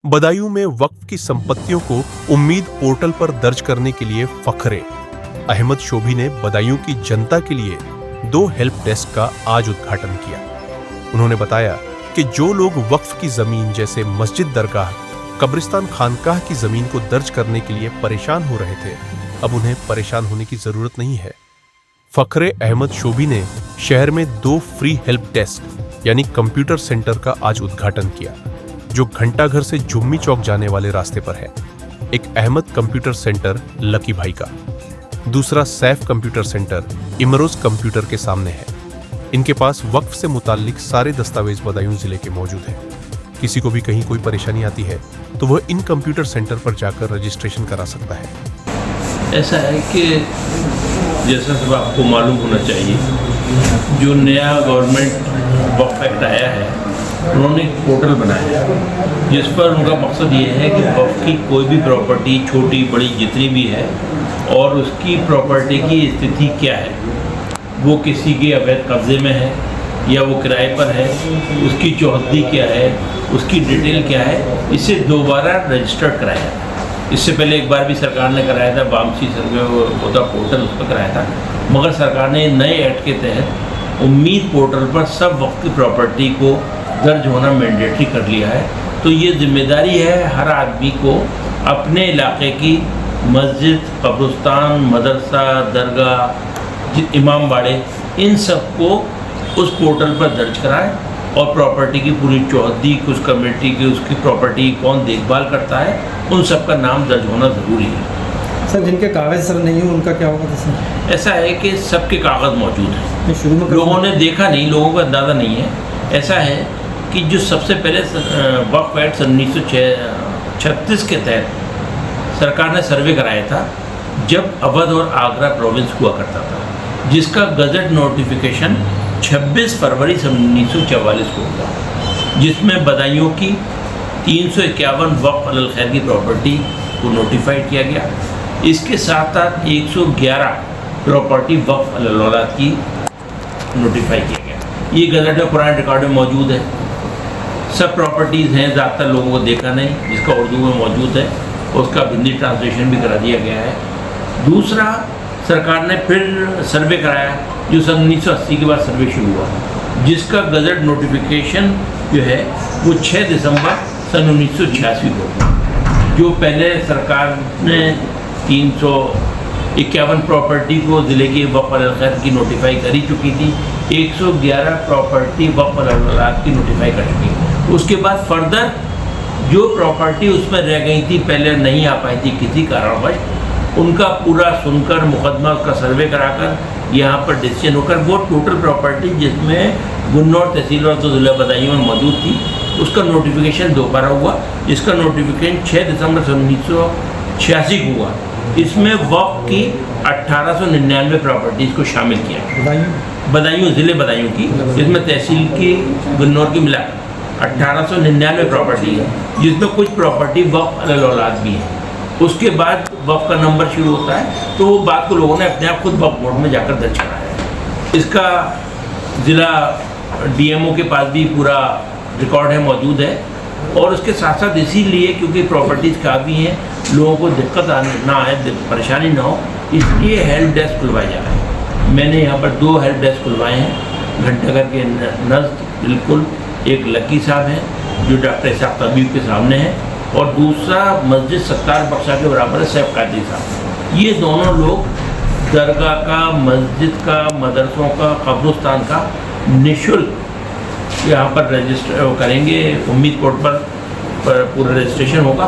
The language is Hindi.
बदायूं में वक्फ की संपत्तियों को उम्मीद पोर्टल पर दर्ज करने के लिए फखरे। अहमद शोभी ने बदायूं की जनता के लिए 2 हेल्प डेस्क का आज उद्घाटन किया। उन्होंने बताया कि जो लोग वक्फ की जमीन जैसे मस्जिद, दरगाह, कब्रिस्तान, खानकाह की जमीन को दर्ज करने के लिए परेशान हो रहे थे, अब उन्हें परेशान होने की जरूरत नहीं है। फखरे अहमद शोभी ने शहर में 2 फ्री हेल्प डेस्क यानी कंप्यूटर सेंटर का आज उद्घाटन किया, जो घंटाघर से जुम्मी चौक जाने वाले रास्ते पर है। एक अहमद कंप्यूटर सेंटर लकी भाई का, दूसरा Saif computer centre Imroz computer के सामने है। इनके पास वक्फ से मुताल्लिक सारे दस्तावेज बदायूं जिले के मौजूद हैं। किसी को भी कहीं कोई परेशानी आती है तो वह इन कंप्यूटर सेंटर पर जाकर रजिस्ट्रेशन करा सकता है। ऐसा है कि जैसा सब आपको मालूम होना चाहिए, जो नया गवर्नमेंट वक्फ एक्ट आया है, उन्होंने एक पोर्टल बनाया है जिस पर उनका मकसद ये है कि वक्फ की कोई भी प्रॉपर्टी, छोटी बड़ी जितनी भी है, और उसकी प्रॉपर्टी की स्थिति क्या है, वो किसी के अवैध कब्जे में है या वो किराए पर है, उसकी चौहद्दी क्या है, उसकी डिटेल क्या है, इसे दोबारा रजिस्टर्ड कराया। इससे पहले एक बार भी सरकार ने कराया था, वामसी सर्वे होता पोर्टल, उस पर कराया था, मगर सरकार ने नए एक्ट के तहत उम्मीद पोर्टल पर सब वक्त की प्रॉपर्टी को दर्ज होना मैंडेटरी कर लिया है। तो ये जिम्मेदारी है हर आदमी को अपने इलाके की मस्जिद, कब्रिस्तान, मदरसा, दरगाह, इमाम बाड़े, इन सब को उस पोर्टल पर दर्ज कराए और प्रॉपर्टी की पूरी चौहद्दी, उस कमेटी की, उसकी प्रॉपर्टी कौन देखभाल करता है, उन सब का नाम दर्ज होना ज़रूरी है। सर, जिनके कागज़ सर नहीं हो उनका क्या होगा? सर, ऐसा है कि सबके कागज़ मौजूद हैं, शुरू में लोगों ने देखा नहीं, लोगों का अंदाज़ा नहीं है। ऐसा है कि जो सबसे पहले वक्फ एक्ट 1936 के तहत सरकार ने सर्वे कराया था, जब अवध और आगरा प्रोविंस हुआ करता था, जिसका गजट नोटिफिकेशन 26 फरवरी 1944 को हुआ, जिसमें बदायूं की 351 वक्फ अलल खैर की प्रॉपर्टी को नोटिफाइड किया गया। इसके साथ साथ 111 प्रॉपर्टी वक्फ अलल औलाद की नोटिफाई किया गया। ये गजट में पुराने रिकॉर्ड में मौजूद है। सब प्रॉपर्टीज़ हैं, ज़्यादातर लोगों को देखा नहीं, जिसका उर्दू में मौजूद है, उसका हिंदी ट्रांसलेशन भी करा दिया गया है। दूसरा, सरकार ने फिर सर्वे कराया, जो सन 1980 के बाद सर्वे शुरू हुआ, जिसका गजट नोटिफिकेशन जो है वो 6 दिसंबर सन 1986 को हुआ। जो पहले सरकार ने 351 प्रॉपर्टी को ज़िले के वक्फ अलल खैर की नोटिफाई करी चुकी थी, 111 प्रॉपर्टी वक्फ अलल औलाद की नोटिफाई कर चुकी। उसके बाद फर्दर जो प्रॉपर्टी उसमें रह गई थी, पहले नहीं आ पाई थी किसी कारणवश, उनका पूरा सुनकर, मुकदमा उसका सर्वे कराकर, यहाँ पर डिसीजन होकर, वो टोटल प्रॉपर्टी जिसमें गुन्नौर तहसील और तो ज़िला बदायूं में मौजूद थी, उसका नोटिफिकेशन दोबारा हुआ, जिसका नोटिफिकेशन 6 दिसंबर 1986 को हुआ। इसमें वक्फ की 1899 प्रॉपर्टीज़ को शामिल किया, बदायूं ज़िले बदायूं की, जिसमें तहसील की, गुन्नौर की मिला 1899 प्रॉपर्टी है, जिसमें कुछ प्रॉपर्टी वक्फ अलल औलाद भी है। उसके बाद वक्फ का नंबर शुरू होता है, तो वो बात को लोगों ने अपने आप खुद वक्फ बोर्ड में जाकर दर्ज कराया है। इसका ज़िला डीएमओ के पास भी पूरा रिकॉर्ड है, मौजूद है। और उसके साथ साथ इसीलिए क्योंकि प्रॉपर्टीज़ काफ़ी हैं, लोगों को दिक्कत ना आए, परेशानी ना हो, इसलिए हेल्प डेस्क खुलवाया जा रहा है। मैंने यहाँ पर 2 हेल्प डेस्क खुलवाए हैं घंटाघर के नज़द, बिल्कुल। एक लकी साहब हैं जो डॉक्टर इसाक तबीब के सामने है, और दूसरा मस्जिद सत्तार बख्शा के बराबर है, सैफ कादरी साहब। ये दोनों लोग दरगाह का, मस्जिद का, मदरसों का, कब्रिस्तान का निःशुल्क यहाँ पर रजिस्टर करेंगे। उम्मीद पोर्टल पर पूरा रजिस्ट्रेशन होगा